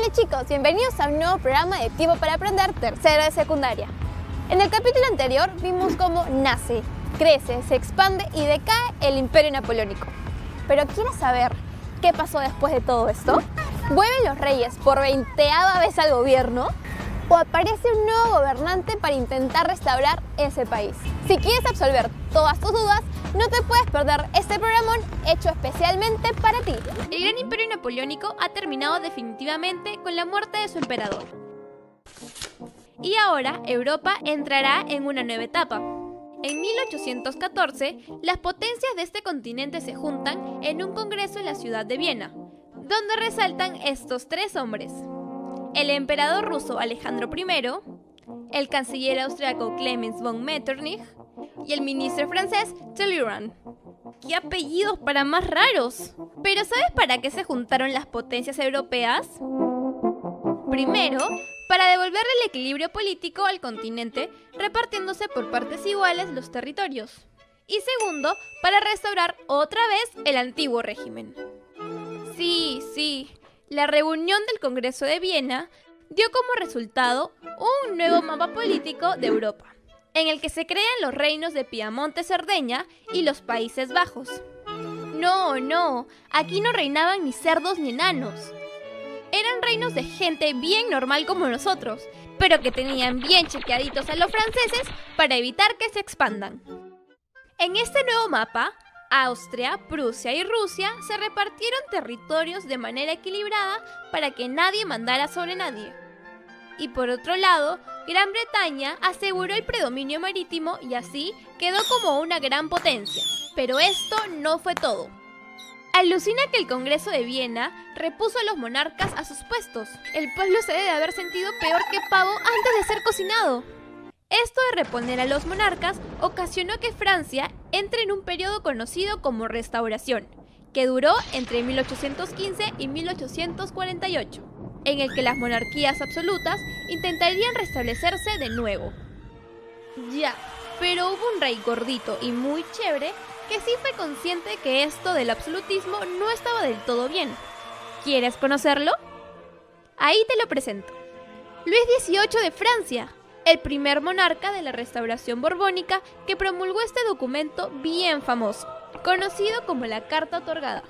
Hola chicos, bienvenidos a un nuevo programa de Tiempo para Aprender, tercero de secundaria. En el capítulo anterior vimos cómo nace, crece, se expande y decae el Imperio Napoleónico. Pero ¿quieres saber qué pasó después de todo esto? ¿Vuelven los reyes por 20ª vez al gobierno? ¿O aparece un nuevo gobernante para intentar restaurar ese país? Si quieres absolver todas tus dudas, no te puedes perder este programón hecho especialmente para ti. El gran imperio napoleónico ha terminado definitivamente con la muerte de su emperador. Y ahora Europa entrará en una nueva etapa. En 1814, las potencias de este continente se juntan en un congreso en la ciudad de Viena, donde resaltan estos tres hombres: el emperador ruso Alejandro I, el canciller austriaco Clemens von Metternich y el ministro francés Talleyrand. ¡Qué apellidos para más raros! Pero ¿sabes para qué se juntaron las potencias europeas? Primero, para devolverle el equilibrio político al continente, repartiéndose por partes iguales los territorios. Y segundo, para restaurar otra vez el antiguo régimen. Sí, la reunión del Congreso de Viena dio como resultado un nuevo mapa político de Europa, en el que se crean los reinos de Piamonte-Cerdeña y los Países Bajos. No, aquí no reinaban ni cerdos ni enanos. Eran reinos de gente bien normal como nosotros, pero que tenían bien chequeaditos a los franceses para evitar que se expandan. En este nuevo mapa, Austria, Prusia y Rusia se repartieron territorios de manera equilibrada para que nadie mandara sobre nadie. Y por otro lado, Gran Bretaña aseguró el predominio marítimo y así quedó como una gran potencia. Pero esto no fue todo. Alucina que el Congreso de Viena repuso a los monarcas a sus puestos. El pueblo se debe haber sentido peor que pavo antes de ser cocinado. Esto de reponer a los monarcas ocasionó que Francia entre en un periodo conocido como Restauración, que duró entre 1815 y 1848, en el que las monarquías absolutas intentarían restablecerse de nuevo. Ya, pero hubo un rey gordito y muy chévere que sí fue consciente que esto del absolutismo no estaba del todo bien. ¿Quieres conocerlo? Ahí te lo presento. Luis XVIII de Francia, el primer monarca de la Restauración Borbónica que promulgó este documento bien famoso, conocido como la Carta Otorgada,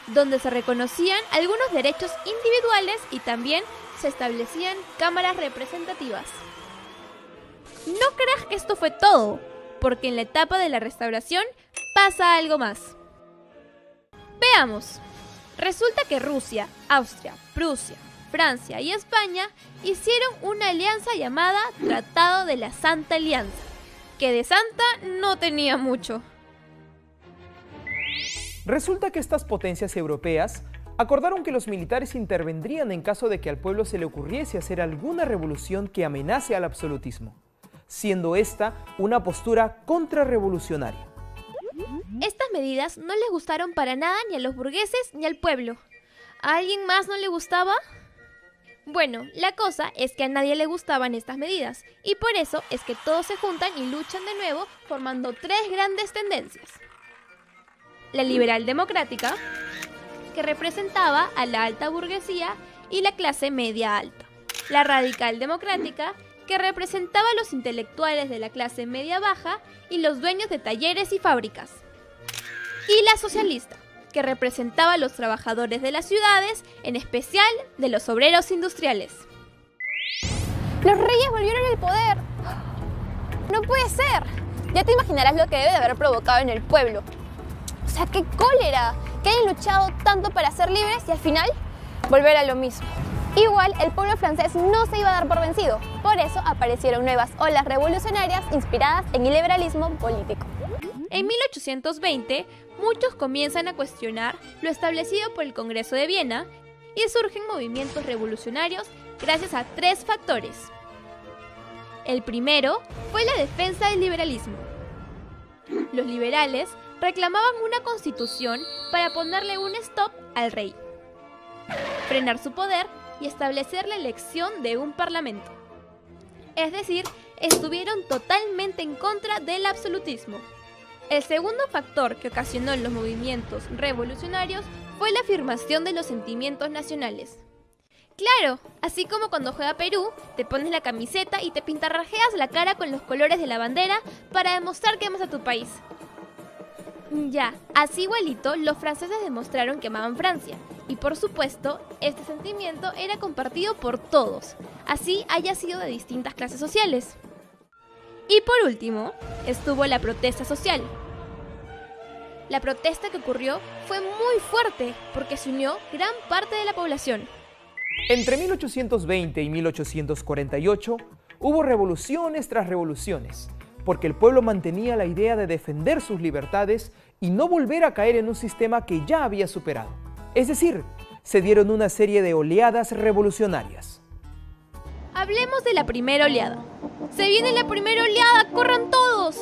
donde se reconocían algunos derechos individuales y también se establecían cámaras representativas. No creas que esto fue todo, porque en la etapa de la Restauración pasa algo más. Veamos. Resulta que Rusia, Austria, Prusia, Francia y España hicieron una alianza llamada Tratado de la Santa Alianza, que de santa no tenía mucho. Resulta que estas potencias europeas acordaron que los militares intervendrían en caso de que al pueblo se le ocurriese hacer alguna revolución que amenace al absolutismo, siendo esta una postura contrarrevolucionaria. Estas medidas no les gustaron para nada ni a los burgueses ni al pueblo. ¿A alguien más no le gustaba? Bueno, la cosa es que a nadie le gustaban estas medidas, y por eso es que todos se juntan y luchan de nuevo formando tres grandes tendencias. La liberal democrática, que representaba a la alta burguesía y la clase media alta. La radical democrática, que representaba a los intelectuales de la clase media baja y los dueños de talleres y fábricas. Y la socialista, que representaba a los trabajadores de las ciudades, en especial de los obreros industriales. ¡Los reyes volvieron al poder! ¡No puede ser! Ya te imaginarás lo que debe de haber provocado en el pueblo. O sea, ¡qué cólera! Que hayan luchado tanto para ser libres y al final volver a lo mismo. Igual, el pueblo francés no se iba a dar por vencido. Por eso aparecieron nuevas olas revolucionarias inspiradas en el liberalismo político. En 1820, muchos comienzan a cuestionar lo establecido por el Congreso de Viena y surgen movimientos revolucionarios gracias a tres factores. El primero fue la defensa del liberalismo. Los liberales reclamaban una constitución para ponerle un stop al rey, frenar su poder y establecer la elección de un parlamento. Es decir, estuvieron totalmente en contra del absolutismo. El segundo factor que ocasionó los movimientos revolucionarios fue la afirmación de los sentimientos nacionales, Claro, así como cuando juega Perú, te pones la camiseta y te pintarrajeas la cara con los colores de la bandera para demostrar que amas a tu país. Ya, así igualito, los franceses demostraron que amaban Francia. Y por supuesto, este sentimiento era compartido por todos, así haya sido de distintas clases sociales. Y por último, estuvo la protesta social. La protesta que ocurrió fue muy fuerte porque se unió gran parte de la población. Entre 1820 y 1848 hubo revoluciones tras revoluciones, porque el pueblo mantenía la idea de defender sus libertades y no volver a caer en un sistema que ya había superado. Es decir, se dieron una serie de oleadas revolucionarias. Hablemos de la primera oleada. ¡Se viene la primera oleada! ¡Corran todos!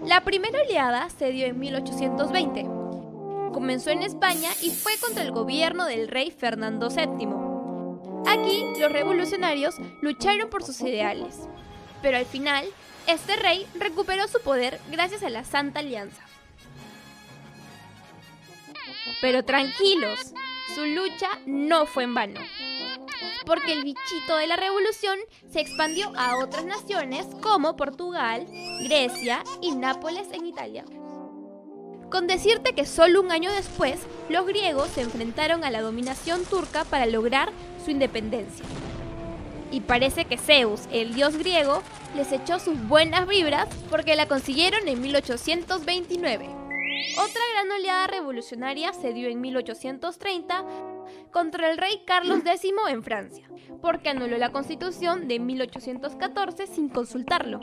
La primera oleada se dio en 1820. Comenzó en España y fue contra el gobierno del rey Fernando VII. Aquí, los revolucionarios lucharon por sus ideales. Pero al final, este rey recuperó su poder gracias a la Santa Alianza. Pero tranquilos, su lucha no fue en vano, porque el bichito de la revolución se expandió a otras naciones como Portugal, Grecia y Nápoles en Italia. Con decirte que solo un año después, los griegos se enfrentaron a la dominación turca para lograr su independencia. Y parece que Zeus, el dios griego, les echó sus buenas vibras porque la consiguieron en 1829. Otra gran oleada revolucionaria se dio en 1830 contra el rey Carlos X en Francia, porque anuló la Constitución de 1814 sin consultarlo.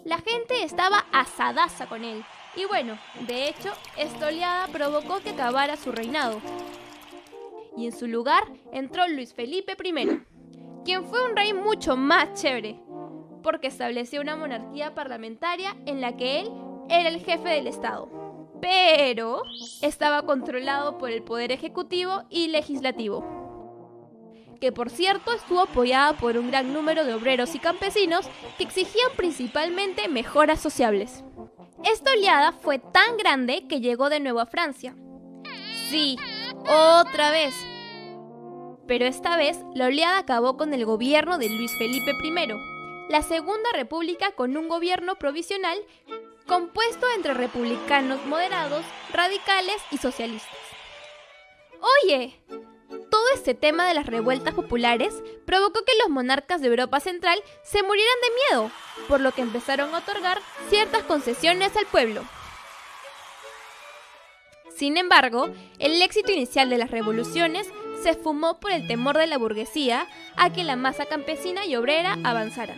La gente estaba asadaza con él, y bueno, de hecho, esta oleada provocó que acabara su reinado. Y en su lugar entró Luis Felipe I, quien fue un rey mucho más chévere, porque estableció una monarquía parlamentaria en la que él era el jefe del Estado, pero estaba controlado por el poder ejecutivo y legislativo, que por cierto estuvo apoyada por un gran número de obreros y campesinos que exigían principalmente mejoras sociables. Esta oleada fue tan grande que llegó de nuevo a Francia. Sí, otra vez. Pero esta vez la oleada acabó con el gobierno de Luis Felipe I, la Segunda República, con un gobierno provisional compuesto entre republicanos moderados, radicales y socialistas. Oye, todo este tema de las revueltas populares provocó que los monarcas de Europa Central se murieran de miedo, por lo que empezaron a otorgar ciertas concesiones al pueblo. Sin embargo, el éxito inicial de las revoluciones se esfumó por el temor de la burguesía a que la masa campesina y obrera avanzara.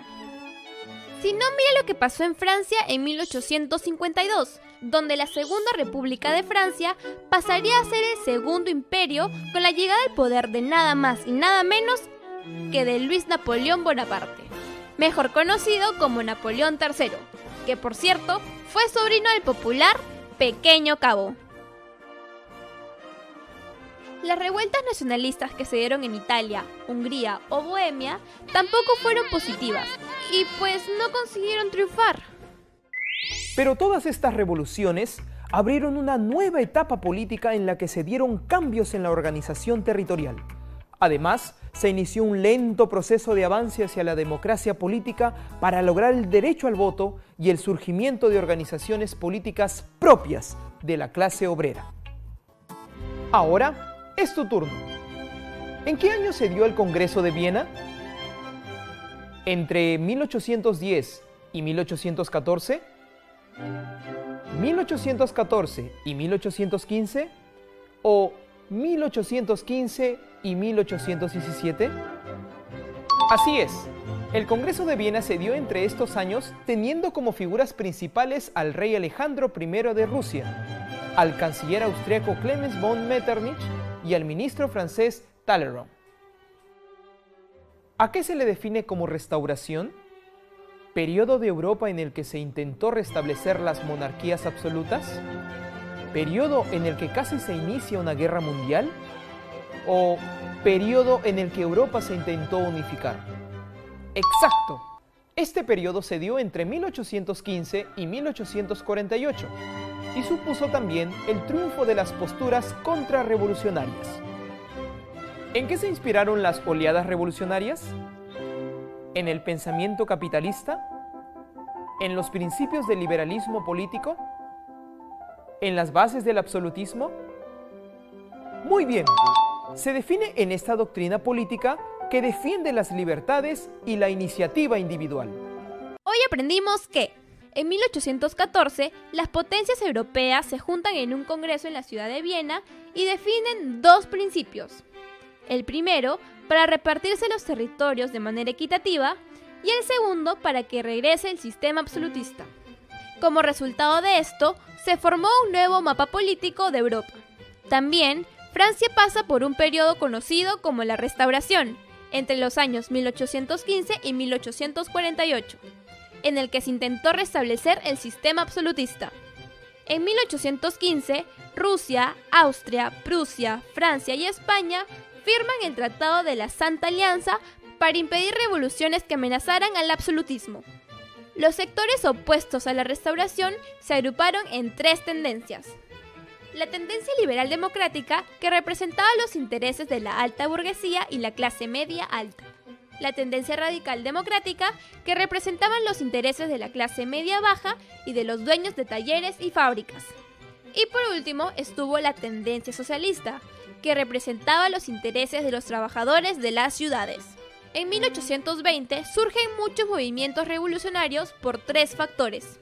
Si no, mira lo que pasó en Francia en 1852, donde la Segunda República de Francia pasaría a ser el Segundo Imperio con la llegada al poder de nada más y nada menos que de Luis Napoleón Bonaparte, mejor conocido como Napoleón III, que por cierto fue sobrino del popular Pequeño Cabo. Las revueltas nacionalistas que se dieron en Italia, Hungría o Bohemia tampoco fueron positivas y pues no consiguieron triunfar. Pero todas estas revoluciones abrieron una nueva etapa política en la que se dieron cambios en la organización territorial. Además, se inició un lento proceso de avance hacia la democracia política para lograr el derecho al voto y el surgimiento de organizaciones políticas propias de la clase obrera. Ahora es tu turno. ¿En qué año se dio el Congreso de Viena? ¿Entre 1810 y 1814? ¿1814 y 1815? ¿O 1815 y 1817? Así es, el Congreso de Viena se dio entre estos años teniendo como figuras principales al rey Alejandro I de Rusia, al canciller austriaco Clemens von Metternich y al ministro francés Talleyrand. ¿A qué se le define como restauración? ¿Periodo de Europa en el que se intentó restablecer las monarquías absolutas? ¿Periodo en el que casi se inicia una guerra mundial? ¿O periodo en el que Europa se intentó unificar? ¡Exacto! Este periodo se dio entre 1815 y 1848 y supuso también el triunfo de las posturas contrarrevolucionarias. ¿En qué se inspiraron las oleadas revolucionarias? ¿En el pensamiento capitalista? ¿En los principios del liberalismo político? ¿En las bases del absolutismo? Muy bien, se define en esta doctrina política que defiende las libertades y la iniciativa individual. Hoy aprendimos que en 1814 las potencias europeas se juntan en un congreso en la ciudad de Viena y definen dos principios. El primero, para repartirse los territorios de manera equitativa, y el segundo, para que regrese el sistema absolutista. Como resultado de esto, se formó un nuevo mapa político de Europa. También, Francia pasa por un periodo conocido como la Restauración, entre los años 1815 y 1848, en el que se intentó restablecer el sistema absolutista. En 1815, Rusia, Austria, Prusia, Francia y España firman el Tratado de la Santa Alianza para impedir revoluciones que amenazaran al absolutismo. Los sectores opuestos a la Restauración se agruparon en tres tendencias. La tendencia liberal democrática, que representaba los intereses de la alta burguesía y la clase media alta. La tendencia radical democrática, que representaban los intereses de la clase media baja y de los dueños de talleres y fábricas. Y por último estuvo la tendencia socialista, que representaba los intereses de los trabajadores de las ciudades. En 1820 surgen muchos movimientos revolucionarios por tres factores.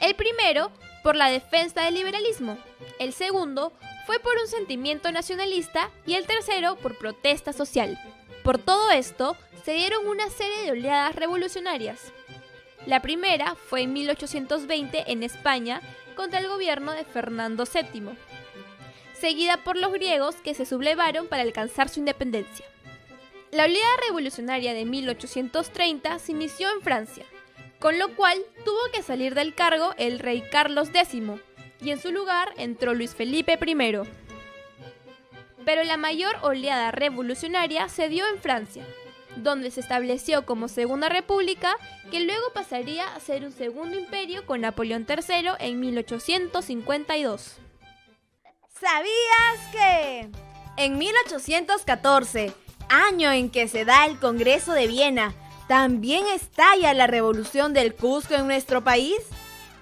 El primero, por la defensa del liberalismo. El segundo, fue por un sentimiento nacionalista y el tercero, por protesta social. Por todo esto, se dieron una serie de oleadas revolucionarias. La primera fue en 1820 en España contra el gobierno de Fernando VII, seguida por los griegos que se sublevaron para alcanzar su independencia. La oleada revolucionaria de 1830 se inició en Francia, con lo cual tuvo que salir del cargo el rey Carlos X, y en su lugar entró Luis Felipe I. Pero la mayor oleada revolucionaria se dio en Francia, donde se estableció como Segunda República, que luego pasaría a ser un segundo imperio con Napoleón III en 1852. ¿Sabías que en 1814, año en que se da el Congreso de Viena, también estalla la Revolución del Cusco en nuestro país?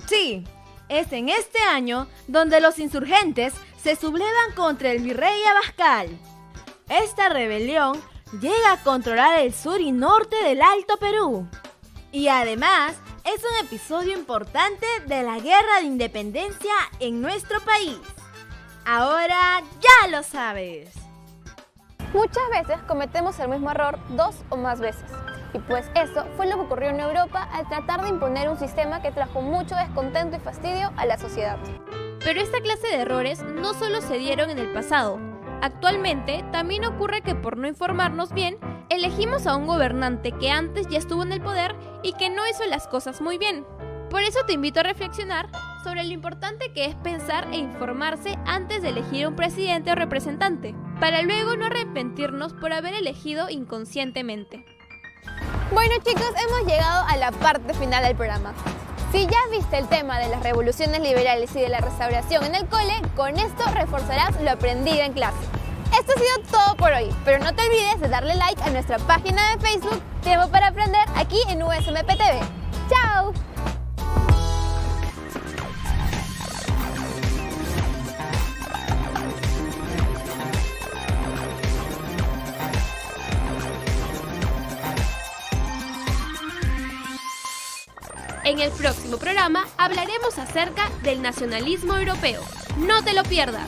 Sí, es en este año donde los insurgentes se sublevan contra el virrey Abascal. Esta rebelión llega a controlar el sur y norte del Alto Perú. Y además es un episodio importante de la Guerra de Independencia en nuestro país. Ahora ya lo sabes. Muchas veces cometemos el mismo error 2 o más veces. Y pues eso fue lo que ocurrió en Europa al tratar de imponer un sistema que trajo mucho descontento y fastidio a la sociedad. Pero esta clase de errores no solo se dieron en el pasado. Actualmente también ocurre que por no informarnos bien, elegimos a un gobernante que antes ya estuvo en el poder y que no hizo las cosas muy bien. Por eso te invito a reflexionar sobre lo importante que es pensar e informarse antes de elegir a un presidente o representante, para luego no arrepentirnos por haber elegido inconscientemente. Bueno chicos, hemos llegado a la parte final del programa. Si ya viste el tema de las revoluciones liberales y de la restauración en el cole, con esto reforzarás lo aprendido en clase. Esto ha sido todo por hoy, pero no te olvides de darle like a nuestra página de Facebook Tiempo para Aprender aquí en USMP TV. ¡Chao! En el próximo programa hablaremos acerca del nacionalismo europeo. ¡No te lo pierdas!